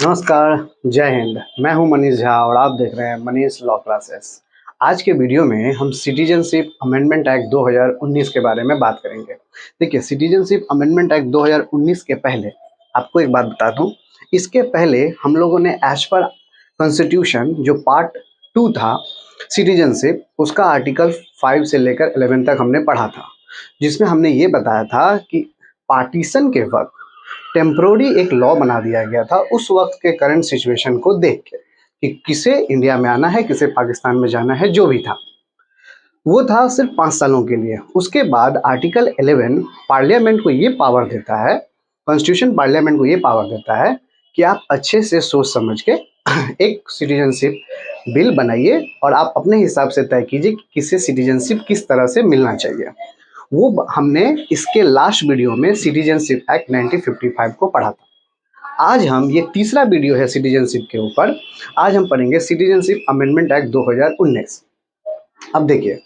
नमस्कार, जय हिंद। मैं हूं मनीष झा और आप देख रहे हैं मनीष लॉ क्लासेस। आज के वीडियो में हम सिटीजनशिप अमेंडमेंट एक्ट 2019 के बारे में बात करेंगे। देखिए, सिटीजनशिप अमेंडमेंट एक्ट 2019 के पहले आपको एक बात बता दूं, इसके पहले हम लोगों ने एज पर कॉन्स्टिट्यूशन जो पार्ट 2 था सिटीजनशिप, उसका आर्टिकल 5 से लेकर 11 तक हमने पढ़ा था, जिसमें हमने ये बताया था कि पार्टीशन के वक्त टेम्प्रोरी एक लॉ बना दिया गया था उस वक्त के करंट सिचुएशन को देख के कि किसे इंडिया में आना है, किसे पाकिस्तान में जाना है। जो भी था वो था सिर्फ 5 सालों के लिए। उसके बाद आर्टिकल 11 पार्लियामेंट को ये पावर देता है, कॉन्स्टिट्यूशन पार्लियामेंट को ये पावर देता है कि आप अच्छे से सोच समझ के एक सिटीजनशिप बिल बनाइए और आप अपने हिसाब से तय कीजिए कि किसे सिटीजनशिप किस तरह से मिलना चाहिए। वो हमने इसके लास्ट वीडियो में सिटीजनशिप एक्ट 1955 को पढ़ा था। आज हम ये तीसरा वीडियो है सिटीजनशिप के ऊपर। आज हम पढ़ेंगे सिटीजनशिप अमेंडमेंट एक्ट 2019। अब देखिए,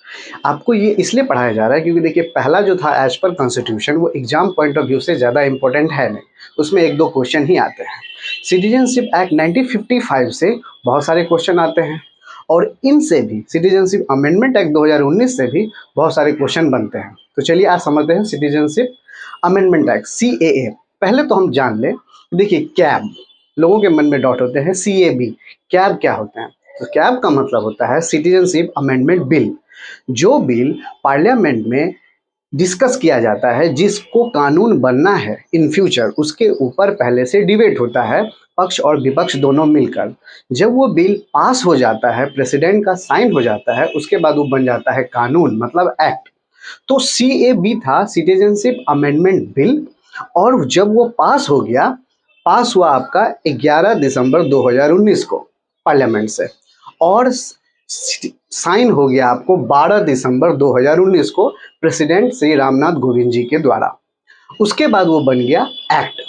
आपको ये इसलिए पढ़ाया जा रहा है क्योंकि देखिए, पहला जो था एज पर कॉन्स्टिट्यूशन वो एग्जाम पॉइंट ऑफ व्यू से ज़्यादा इंपॉर्टेंट है नहीं, उसमें 1-2 क्वेश्चन ही आते हैं। सिटीजनशिप एक्ट 1955 से बहुत सारे क्वेश्चन आते हैं और इनसे भी सिटीजनशिप अमेंडमेंट एक्ट 2019 से भी बहुत सारे क्वेश्चन बनते हैं। तो चलिए आज समझते हैं सिटीजनशिप अमेंडमेंट एक्ट CAA। पहले तो हम जान लें, देखिए कैब, लोगों के मन में डाउट होते हैं CAB, कैब क्या होते हैं। तो कैब का मतलब होता है सिटीजनशिप अमेंडमेंट बिल। जो बिल पार्लियामेंट में डिस्कस किया जाता है, जिसको कानून बनना है इन फ्यूचर, उसके ऊपर पहले से डिबेट होता है, पक्ष और विपक्ष दोनों मिलकर। जब वो बिल पास हो जाता है, प्रेसिडेंट का साइन हो जाता है, उसके बाद वो बन जाता है कानून, मतलब एक्ट। तो CAB था सिटीजनशिप अमेंडमेंट बिल, और जब वो पास हो गया, पास हुआ आपका 11 दिसंबर 2019 को पार्लियामेंट से, और साइन हो गया आपको 12 दिसंबर 2019 को प्रेसिडेंट श्री रामनाथ कोविंद जी के द्वारा। उसके बाद वो बन गया एक्ट।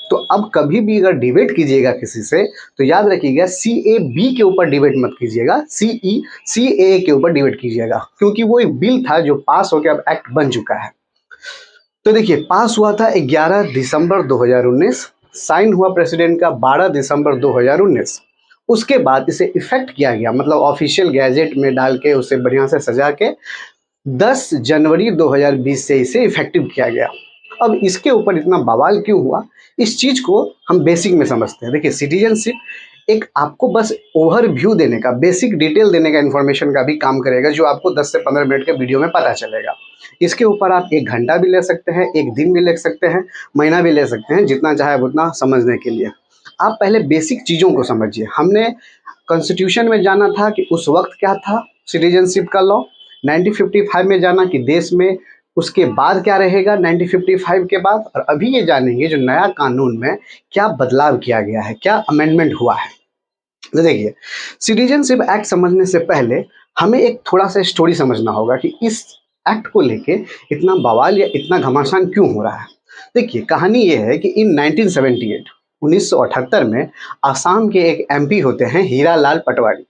तो अब कभी भी अगर डिबेट कीजिएगा किसी से, तो याद रखिएगा CAB के ऊपर डिबेट मत कीजिएगा, CAA के ऊपर डिबेट कीजिएगा, क्योंकि वो एक बिल था जो पास होकर अब एक्ट बन चुका है। तो देखिए, पास हुआ था 11 दिसंबर 2019, साइन हुआ प्रेसिडेंट का 12 दिसंबर 2019। उसके बाद इसे इफेक्ट किया गया, मतलब ऑफिशियल गैजेट में डाल के उसे बढ़िया से सजा के 10 जनवरी 2020 से इसे इफेक्टिव किया गया। अब इसके ऊपर इतना बवाल क्यों हुआ, इस चीज़ को हम बेसिक में समझते हैं। देखिए, सिटीजनशिप एक आपको बस ओवरव्यू देने का, बेसिक डिटेल देने का, इन्फॉर्मेशन का भी काम करेगा, जो आपको 10 से 15 मिनट के वीडियो में पता चलेगा। इसके ऊपर आप 1 घंटा भी ले सकते हैं, 1 दिन भी ले सकते हैं, महीना भी ले सकते हैं, जितना चाहे उतना समझने के लिए। आप पहले बेसिक चीज़ों को समझिए। हमने कॉन्स्टिट्यूशन में जाना था कि उस वक्त क्या था सिटीजनशिप का लॉ, 1955 में जाना कि देश में उसके बाद क्या रहेगा 1955 के बाद, और अभी ये जानेंगे जो नया कानून में क्या बदलाव किया गया है, क्या अमेंडमेंट हुआ है। तो देखिए, सिटीजनशिप एक्ट समझने से पहले हमें एक थोड़ा सा स्टोरी समझना होगा कि इस एक्ट को लेके इतना बवाल या इतना घमासान क्यों हो रहा है। देखिए, कहानी ये है कि इन 1978 में आसाम के एक MP होते हैं हीरालाल पटवारी।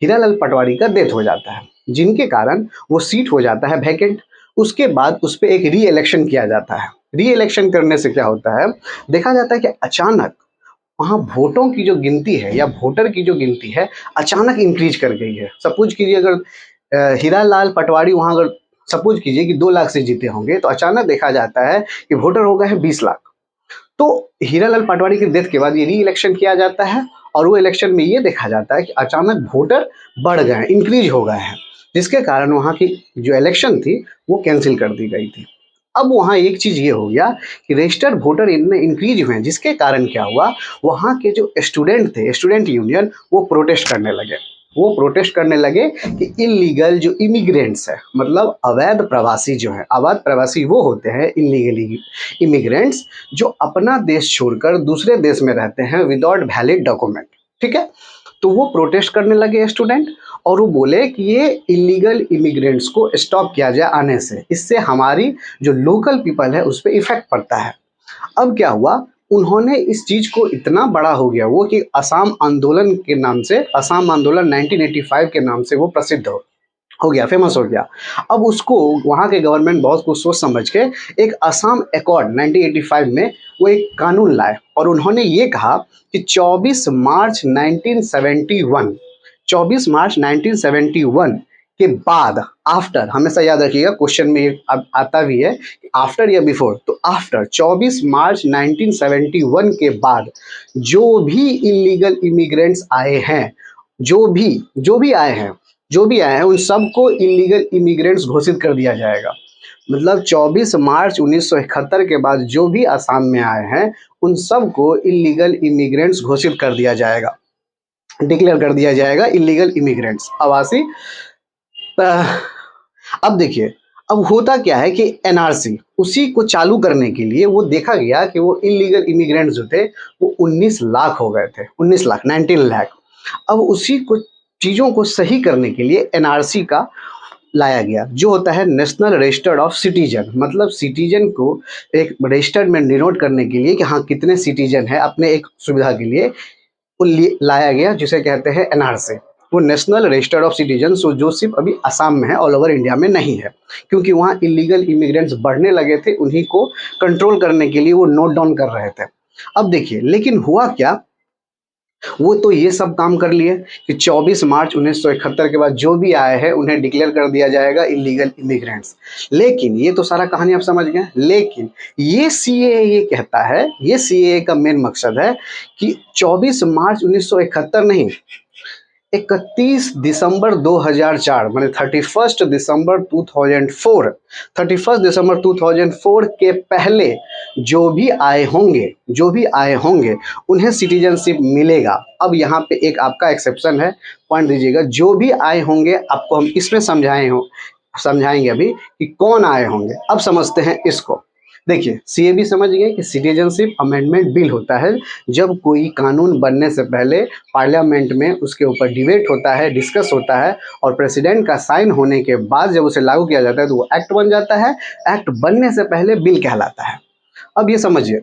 हीरालाल पटवारी का डेथ हो जाता है, जिनके कारण वो सीट हो जाता है वैकेंट। उसके बाद उस पर एक री इलेक्शन किया जाता है। री इलेक्शन करने से क्या होता है, देखा जाता है कि अचानक वहाँ वोटों की जो गिनती है या वोटर की जो गिनती है अचानक इंक्रीज कर गई है। सपोज कीजिए, अगर हीरालाल पटवारी वहाँ अगर सपोज कीजिए कि 2 लाख से जीते होंगे, तो अचानक देखा जाता है कि वोटर हो गए हैं 20 लाख। तो हीरालाल पटवारी के डेथ के बाद ये री इलेक्शन किया जाता है, और वो इलेक्शन में ये देखा जाता है कि अचानक वोटर बढ़ गए हैं, इंक्रीज हो गए हैं, जिसके कारण वहाँ की जो इलेक्शन थी वो कैंसिल कर दी गई थी। अब वहाँ एक चीज़ ये हो गया कि रजिस्टर्ड वोटर इनमें इंक्रीज हुए हैं, जिसके कारण क्या हुआ, वहाँ के जो स्टूडेंट थे, स्टूडेंट यूनियन, वो प्रोटेस्ट करने लगे। वो प्रोटेस्ट करने लगे कि इलीगल जो इमिग्रेंट्स है, मतलब अवैध प्रवासी जो है, अवैध प्रवासी वो होते हैं इलीगली इमिग्रेंट्स जो अपना देश छोड़कर दूसरे देश में रहते हैं विदाउट वैलिड डॉक्यूमेंट। ठीक है, तो वो प्रोटेस्ट करने लगे स्टूडेंट, और वो बोले कि ये इलीगल इमिग्रेंट्स को स्टॉप किया जाए आने से, इससे हमारी जो लोकल पीपल है उस पर इफेक्ट पड़ता है। अब क्या हुआ, उन्होंने इस चीज़ को इतना बड़ा हो गया वो कि असम आंदोलन के नाम से, असम आंदोलन 1985 के नाम से वो प्रसिद्ध हो गया, फेमस हो गया। अब उसको वहाँ के गवर्नमेंट बहुत कुछ सोच समझ के एक असम अकॉर्ड 1985 में वो एक कानून लाए और उन्होंने ये कहा कि 24 मार्च 1971 के बाद, आफ्टर, हमेशा याद रखिएगा क्वेश्चन में ये आता भी है आफ्टर या बिफोर, तो आफ्टर 24 मार्च 1971 के बाद जो भी इलीगल इमिग्रेंट्स आए हैं, जो भी आए हैं उन सबको इलीगल इमिग्रेंट्स घोषित कर दिया जाएगा। मतलब 24 मार्च 1971 के बाद जो भी असम में आए हैं उन सबको इलीगल इमिग्रेंट्स घोषित कर दिया जाएगा, डिक्लेयर कर दिया जाएगा इलीगल इमिग्रेंट्स, आवासी। अब देखिए, अब होता क्या है कि एनआरसी उसी को चालू करने के लिए वो देखा गया कि वो इलीगल इमिग्रेंट्स जो थे वो 19 लाख हो गए थे, 19 लाख, 19 लाख। अब उसी को चीज़ों को सही करने के लिए एनआरसी का लाया गया, जो होता है नेशनल रजिस्टर्ड ऑफ सिटीजन। मतलब सिटीजन को एक रजिस्टर्ड में डिनोट करने के लिए कि हाँ कितने सिटीजन है, अपने एक सुविधा के लिए वो लाया गया, जिसे कहते हैं एनआरसी। वो नेशनल रजिस्टर्ड ऑफ सिटीजन, जो सिर्फ अभी असम में है, ऑल ओवर इंडिया में नहीं है, क्योंकि वहाँ इलीगल इमिग्रेंट्स बढ़ने लगे थे, उन्हीं को कंट्रोल करने के लिए वो नोट डाउन कर रहे थे। अब देखिए, लेकिन हुआ क्या, वो तो ये सब काम कर लिए कि 24 मार्च 1971 के बाद जो भी आए हैं उन्हें डिक्लेयर कर दिया जाएगा इलीगल इमिग्रेंट्स। लेकिन ये तो सारा कहानी आप समझ गए, लेकिन ये सीएए ये कहता है, ये सीएए का मेन मकसद है कि 24 मार्च 1971 नहीं, 31 दिसंबर 2004 माने 31 दिसंबर 2004, 31 दिसंबर 2004 के पहले जो भी आए होंगे उन्हें सिटीजनशिप मिलेगा। अब यहाँ पे एक आपका एक्सेप्शन है, पॉइंट दीजिएगा, जो भी आए होंगे, आपको हम इसमें समझाएंगे अभी कि कौन आए होंगे। अब समझते हैं इसको। देखिए, सीए भी समझ गए कि सिटीजनशिप अमेंडमेंट बिल होता है जब कोई कानून बनने से पहले पार्लियामेंट में उसके ऊपर डिबेट होता है, डिस्कस होता है, और प्रेसिडेंट का साइन होने के बाद जब उसे लागू किया जाता है तो वो एक्ट बन जाता है। एक्ट बनने से पहले बिल कहलाता है। अब ये समझिए,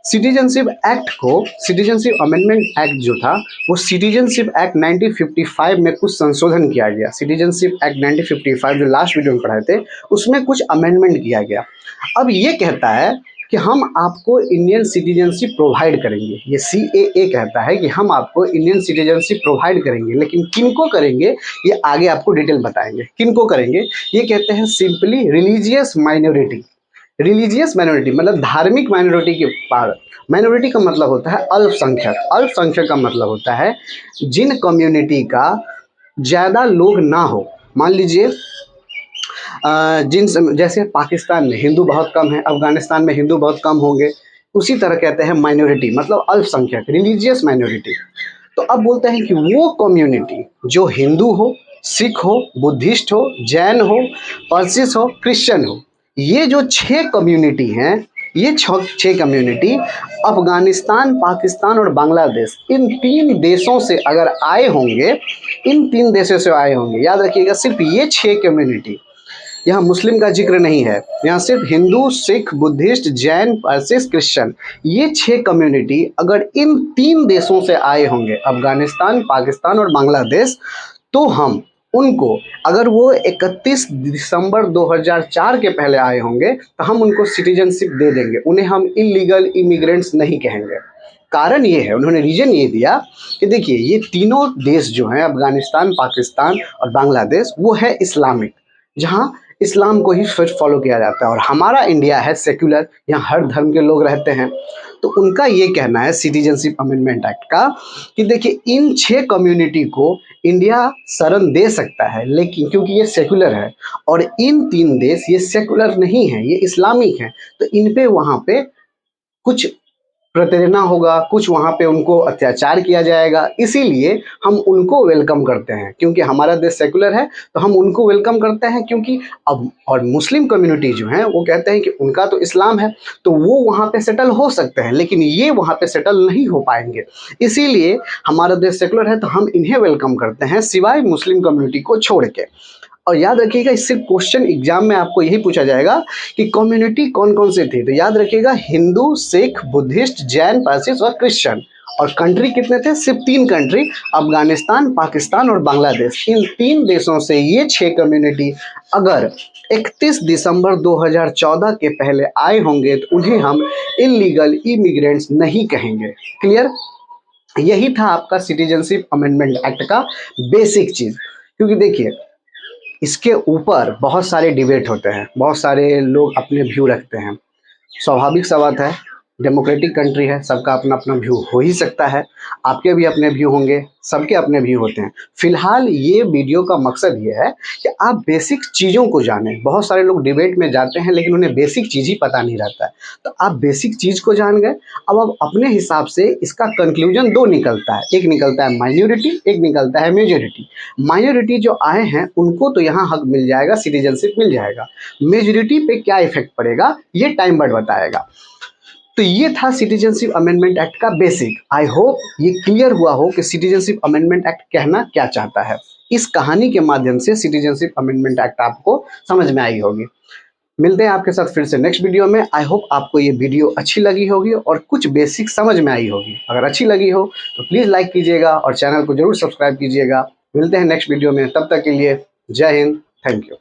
सिटीजनशिप अमेंडमेंट एक्ट जो था वो सिटीजनशिप एक्ट 1955 में कुछ संशोधन किया गया। सिटीजनशिप एक्ट 1955 जो लास्ट वीडियो में पढ़ाए थे उसमें कुछ अमेंडमेंट किया गया। अब ये कहता है कि हम आपको इंडियन सिटीजनशिप प्रोवाइड करेंगे, ये सीएए कहता है कि हम आपको इंडियन सिटीजनशिप प्रोवाइड करेंगे, लेकिन किनको करेंगे ये आगे आपको डिटेल बताएंगे। किनको करेंगे, ये कहते हैं सिंपली रिलीजियस माइनॉरिटी मतलब धार्मिक माइनॉरिटी के पार। माइनॉरिटी का मतलब होता है अल्पसंख्यक, अल्पसंख्यक का मतलब होता है जिन कम्युनिटी का ज़्यादा लोग ना हो। मान लीजिए जैसे पाकिस्तान में हिंदू बहुत कम है, अफगानिस्तान में हिंदू बहुत कम होंगे, उसी तरह कहते हैं माइनॉरिटी मतलब अल्पसंख्यक, रिलीजियस माइनॉरिटी। तो अब बोलते हैं कि वो कम्युनिटी जो हिंदू हो, सिख हो, बुद्धिस्ट हो, जैन हो, पारसिस हो, क्रिश्चियन हो, ये जो 6 कम्युनिटी हैं, ये 6 कम्युनिटी अफगानिस्तान, पाकिस्तान और बांग्लादेश, इन 3 देशों से अगर आए होंगे, इन 3 देशों से आए होंगे, याद रखिएगा सिर्फ ये 6 कम्युनिटी, यहाँ मुस्लिम का जिक्र नहीं है, यहाँ सिर्फ हिंदू, सिख, बुद्धिस्ट, जैन, पारसिस, क्रिश्चियन, ये 6 कम्युनिटी अगर इन 3 देशों से आए होंगे, अफगानिस्तान, पाकिस्तान और बांग्लादेश, तो हम उनको, अगर वो 31 दिसंबर 2004 के पहले आए होंगे तो हम उनको सिटीजनशिप दे देंगे, उन्हें हम इलीगल इमिग्रेंट्स नहीं कहेंगे। कारण ये है, उन्होंने रीजन ये दिया कि देखिए ये तीनों देश जो हैं, अफगानिस्तान, पाकिस्तान और बांग्लादेश, वो है इस्लामिक, जहाँ इस्लाम को ही फिर फॉलो किया जाता है, और हमारा इंडिया है सेक्युलर, यहाँ हर धर्म के लोग रहते हैं। तो उनका ये कहना है सिटीजनशिप अमेंडमेंट एक्ट का कि देखिए इन 6 कम्युनिटी को इंडिया शरण दे सकता है, लेकिन क्योंकि ये सेक्युलर है और इन 3 देश ये सेक्युलर नहीं है, ये इस्लामिक है, तो इन पे वहाँ पे कुछ प्रताड़ना होगा, कुछ वहाँ पे उनको अत्याचार किया जाएगा, इसीलिए हम उनको वेलकम करते हैं। क्योंकि हमारा देश सेकुलर है तो हम उनको वेलकम करते हैं, क्योंकि अब और मुस्लिम कम्युनिटी जो है वो कहते हैं कि उनका तो इस्लाम है तो वो वहाँ पे सेटल हो सकते हैं, लेकिन ये वहाँ पे सेटल नहीं हो पाएंगे, इसीलिए हमारा देश सेकुलर है तो हम इन्हें वेलकम करते हैं, सिवाय मुस्लिम कम्युनिटी को छोड़ के। और याद रखिएगा, इससे क्वेश्चन एग्जाम में आपको यही पूछा जाएगा कि कम्युनिटी कौन कौन से थे। तो याद रखिएगा, हिंदू, सिख, बुद्धिस्ट, जैन, पारसीस और क्रिश्चियन। और कंट्री कितने थे? सिर्फ 3 कंट्री, अफगानिस्तान, पाकिस्तान और बांग्लादेश। इन 3 देशों से ये 6 कम्युनिटी अगर 31 दिसंबर 2014 के पहले आए होंगे तो उन्हें हम इलीगल इमिग्रेंट्स नहीं कहेंगे। क्लियर? यही था आपका सिटीजनशिप अमेंडमेंट एक्ट का बेसिक चीज। क्योंकि देखिए, इसके ऊपर बहुत सारे डिबेट होते हैं, बहुत सारे लोग अपने व्यू रखते हैं। स्वाभाविक सा बात है, डेमोक्रेटिक कंट्री है, सबका अपना अपना व्यू हो ही सकता है। आपके भी अपने व्यू होंगे, सबके अपने व्यू होते हैं। फिलहाल ये वीडियो का मकसद ये है कि आप बेसिक चीज़ों को जानें। बहुत सारे लोग डिबेट में जाते हैं लेकिन उन्हें बेसिक चीज़ ही पता नहीं रहता है। तो आप बेसिक चीज़ को जान गए, अब आप अपने हिसाब से इसका कंक्लूजन 2 निकलता है। एक निकलता है माइनॉरिटी, एक निकलता है मेजोरिटी। माइनॉरिटी जो आए हैं उनको तो यहाँ हक मिल जाएगा, सिटीजनशिप मिल जाएगा। मेजोरिटी पे क्या इफेक्ट पड़ेगा ये टाइम बर्ड बताएगा। तो ये था सिटीजनशिप अमेंडमेंट एक्ट का बेसिक। आई होप ये क्लियर हुआ हो कि सिटीजनशिप अमेंडमेंट एक्ट कहना क्या चाहता है। इस कहानी के माध्यम से सिटीजनशिप अमेंडमेंट एक्ट आपको समझ में आई होगी। मिलते हैं आपके साथ फिर से नेक्स्ट वीडियो में। आई होप आपको ये वीडियो अच्छी लगी होगी और कुछ बेसिक समझ में आई होगी। अगर अच्छी लगी हो तो प्लीज़ लाइक कीजिएगा और चैनल को जरूर सब्सक्राइब कीजिएगा। मिलते हैं नेक्स्ट वीडियो में, तब तक के लिए जय हिंद, थैंक यू।